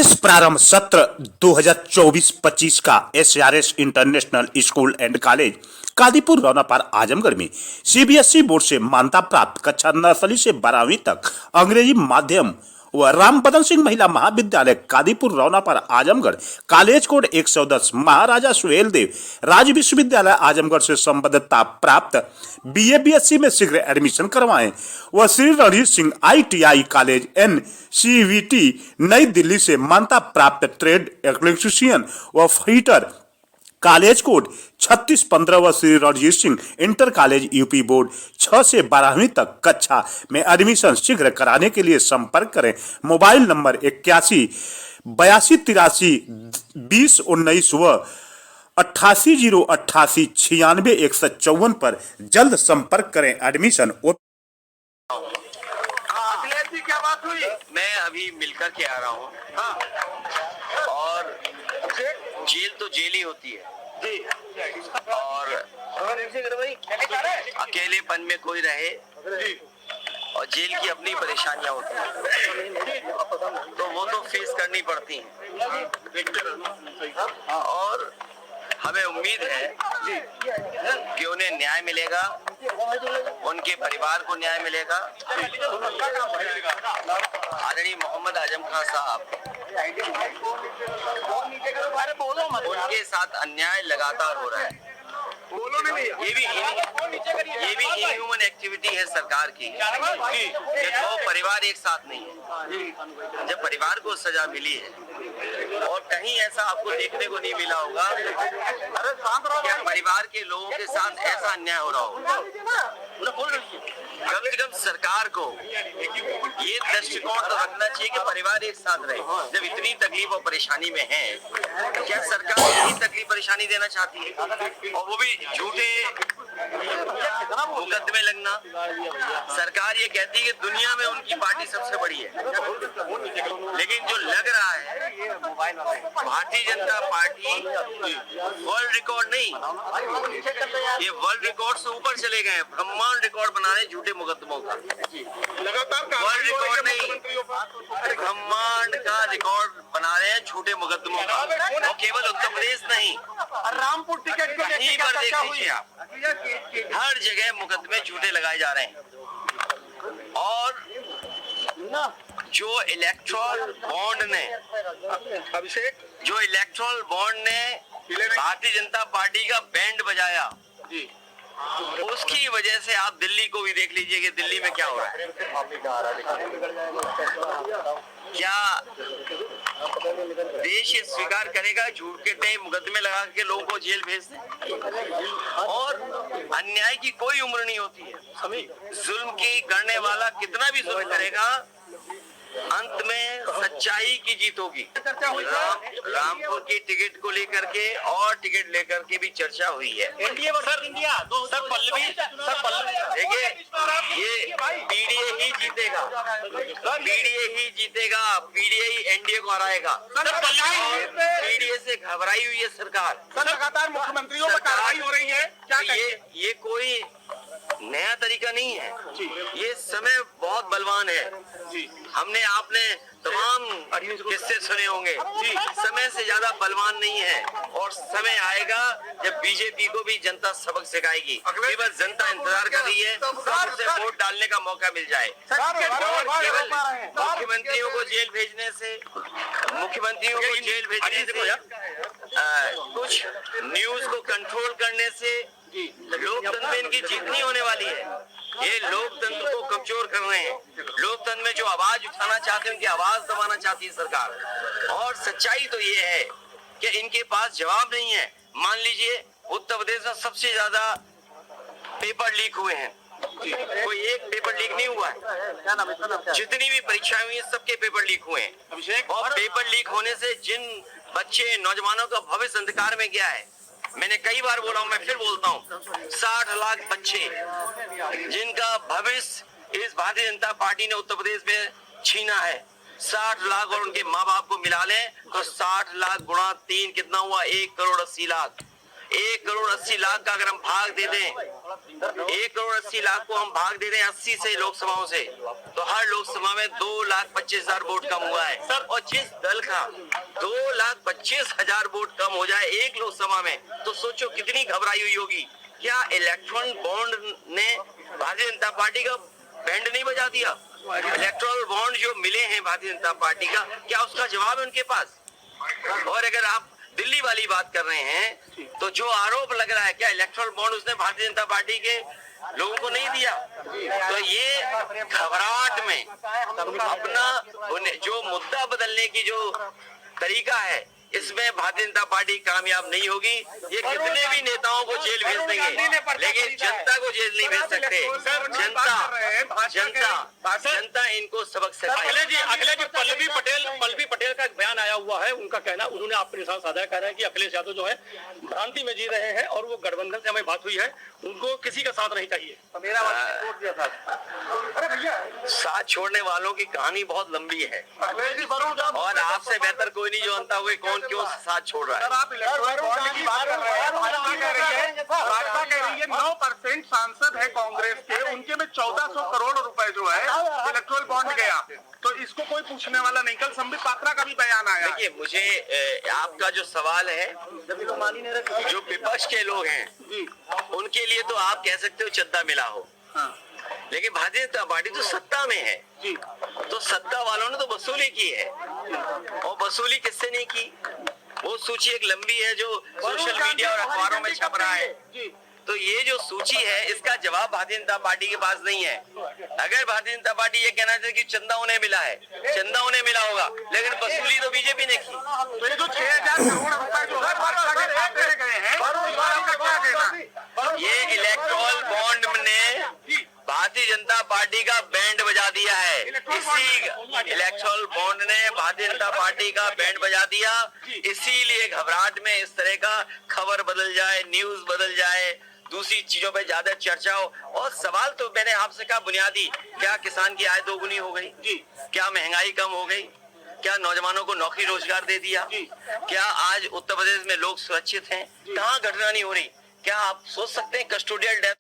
शेष प्रारंभ सत्र 2024-25 का SRS international school and college Kadipur Raunapar Azamgarh में सीबीएसई बोर्ड से मान्यता प्राप्त कक्षा नर्सरी से 12वीं तक अंग्रेजी माध्यम व राम बदन सिंह महिला महाविद्यालय कादीपुर रौनापार आजमगढ़ कॉलेज कोड 110 महाराजा सुहेल देव राज्य विश्वविद्यालय आजमगढ़ से संबद्धता प्राप्त बीए बीएससी में शीघ्र एडमिशन करवाएं व Shri Ranjit Singh ITI college NCVT नई दिल्ली से मान्यता प्राप्त ट्रेड इलेक्ट्रीशियन व फिटर कॉलेज कोड 3615 व Shri Ranjit Singh inter college UP board 6 से 12वीं तक कक्षा में एडमिशन शीघ्र कराने के लिए संपर्क करें। मोबाइल नंबर 8182832019 व 8808896154 पर जल्द संपर्क करें। एडमिशन अखिलेश जी क्या बात हुई? मैं अभी मिलकर के आ रहा हूँ। हाँ। और जेल तो जेल ही होती है जी। और अकेलेपन में कोई रहे और जेल की अपनी परेशानियां होती हैं तो वो तो फेस करनी पड़ती हैं। और हमें उम्मीद है कि उन्हें न्याय मिलेगा, उनके परिवार को न्याय मिलेगा। आदरणीय मोहम्मद आजम खान साहब, उनके साथ अन्याय लगातार हो रहा है। ये भी इनह्यूमन एक्टिविटी है सरकार की कि दो परिवार एक साथ नहीं है। जब परिवार को सजा मिली है और कहीं ऐसा आपको देखने को नहीं मिला होगा कि परिवार के लोगों के साथ ऐसा अन्याय हो रहा होगा। कम से कम सरकार को ये दृष्टिकोण तो रखना चाहिए कि परिवार एक साथ रहे। जब इतनी तकलीफ और परेशानी में है, क्या सरकार इतनी तकलीफ परेशानी देना चाहती है? और वो भी झूठे मुकदमे लगना। सरकार ये कहती है कि दुनिया में उनकी पार्टी सबसे बड़ी है, लेकिन जो लग रहा है Bharatiya Janata party world record नहीं, ये वर्ल्ड रिकॉर्ड से ऊपर चले गए, ब्रह्मांड रिकॉर्ड बना रहे झूठे मुकदमों का। वर्ल्ड रिकॉर्ड नहीं, ब्रह्मांड का रिकॉर्ड बना रहे हैं झूठे मुकदमों का। और केवल उत्तर प्रदेश नहीं, रामपुर टिकट कहीं पर देख लीजिए आप, हर जगह मुकदमे झूठे लगाए जा रहे हैं। और जो इलेक्ट्रल बॉन्ड ने भारतीय जनता पार्टी का बैंड बजाया, उसकी वजह से आप दिल्ली को भी देख लीजिए कि दिल्ली में क्या हो रहा है। क्या देश ये स्वीकार करेगा झूठ के मुकदमे लगा के लोगों को जेल भेज दें? और अन्याय की कोई उम्र नहीं होती है। जुल्म की करने वाला कितना भी जुल्म करेगा, अंत में सच्चाई की जीत होगी। रामपुर की टिकट को लेकर के और टिकट लेकर के भी चर्चा हुई है। देखिए, ये पीडीए ही जीतेगा, पीडीए ही एनडीए को हराएगा। पीडीए से घबराई हुई है सरकार। लगातार मुख्यमंत्रियों पर कार्रवाई हो रही है। क्या ये कोई नया तरीका नहीं है, ये समय बहुत बलवान है। हमने आपने तमाम किस्से सुने होंगे, समय से ज्यादा बलवान नहीं है। और समय आएगा जब बीजेपी को भी जनता सबक सिखाएगी। केवल जनता इंतजार कर रही है उसे वोट डालने का मौका मिल जाए। केवल मुख्यमंत्रियों को जेल भेजने से कुछ न्यूज को कंट्रोल करने से लोकतंत्र में इनकी जीत नहीं होने वाली है। ये लोकतंत्र को कमजोर कर रहे हैं। लोकतंत्र में जो आवाज उठाना चाहते हैं उनकी आवाज दबाना चाहती है सरकार। और सच्चाई तो ये है कि इनके पास जवाब नहीं है। मान लीजिए उत्तर प्रदेश में सबसे ज्यादा पेपर लीक हुए हैं, कोई एक पेपर लीक नहीं हुआ है। जितनी भी परीक्षाएं हुई हैं सबके पेपर लीक हुए हैं। और पेपर लीक होने से जिन बच्चे नौजवानों का भविष्य अंधकार में गया है, मैंने कई बार बोला हूं, मैं फिर बोलता हूं, 60 लाख बच्चे जिनका भविष्य इस भारतीय जनता पार्टी ने उत्तर प्रदेश में छीना है। 60 लाख और उनके माँ बाप को मिला लें तो 60 लाख गुणा 3 कितना हुआ? 1 करोड़ 80 लाख। 1,80,00,000 का अगर हम भाग दे दें, 1,80,00,000 को हम भाग दे दें 80 से लोकसभाओं से, तो हर लोकसभा में 2,25,000 वोट कम हुआ है। और जिस दल का 2,25,000 वोट कम हो जाए एक लोकसभा में, तो सोचो कितनी घबराई हुई होगी। क्या इलेक्ट्रॉन बॉन्ड ने भारतीय जनता पार्टी का बैंड नहीं बजा दिया? इलेक्ट्रॉल बॉन्ड जो मिले हैं भारतीय जनता पार्टी का, क्या उसका जवाब है उनके पास? और अगर आप दिल्ली वाली बात कर रहे हैं, तो जो आरोप लग रहा है, क्या इलेक्ट्रल बॉन्ड उसने भारतीय जनता पार्टी के लोगों को नहीं दिया? तो ये घबराहट में अपना जो मुद्दा बदलने की जो तरीका है, इसमें भारतीय जनता पार्टी कामयाब नहीं होगी। ये कितने भी नेताओं को जेल भेज देंगे, लेकिन जनता को जेल नहीं भेज सकते। जनता इनको सबक सिखाएगी। अखिलेश जी, पल्लवी पटेल का एक बयान आया हुआ है। उनका कहना, उन्होंने आपके साथ साझा करा है कि अखिलेश यादव जो है भ्रांति में जी रहे हैं और वो गठबंधन से हमें बात हुई है, उनको किसी का साथ नहीं चाहिए। साथ छोड़ने वालों की कहानी बहुत लंबी है और आपसे बेहतर कोई नहीं जानता हुए कौन क्यों साथ छोड़ रहा है। आप इलेक्ट्रल बॉन्ड की बात कर रहे हैं, भाजपा कह रही है 9% सांसद है कांग्रेस के, उनके में 1400 करोड़ रुपए जो है इलेक्ट्रल बॉन्ड गया, तो इसको कोई पूछने वाला नहीं। कल संबित पात्रा का भी बयान आया। देखिए, मुझे आपका जो सवाल है, जो विपक्ष के लोग हैं उनके लिए तो आप कह सकते हो चंदा मिला हो, लेकिन भारतीय जनता पार्टी तो सत्ता में है, तो सत्ता वालों ने तो वसूली की है। और वसूली किससे नहीं की? वो सूची एक लंबी है जो सोशल मीडिया और अखबारों में छप रहा है। तो ये जो सूची है, इसका जवाब भारतीय जनता पार्टी के पास नहीं है। अगर भारतीय जनता पार्टी ये कहना चाहती कि चंदा उन्हें मिला है, चंदा उन्हें मिला होगा, लेकिन वसूली तो बीजेपी ने की। तो ये जो 6,000 करोड़ रुपए जो है भाजपा के साथ दे गए हैं, इसका क्या कहना? ये इलेक्ट्रल बॉन्ड ने भारतीय जनता पार्टी का बैंड बजा दिया है। इसी इलेक्ट्रल बॉन्ड ने भारतीय जनता पार्टी का बैंड बजा दिया, इसीलिए घबराहट में इस तरह का खबर बदल जाए, न्यूज बदल जाए, दूसरी चीजों पे ज्यादा चर्चा हो। और सवाल तो मैंने आपसे कहा बुनियादी, क्या किसान की आय दोगुनी हो गई? क्या महंगाई कम हो गई? क्या नौजवानों को नौकरी रोजगार दे दिया? क्या आज उत्तर प्रदेश में लोग सुरक्षित हैं? कहाँ घटना नहीं हो रही? क्या आप सोच सकते हैं कस्टोडियल डेथ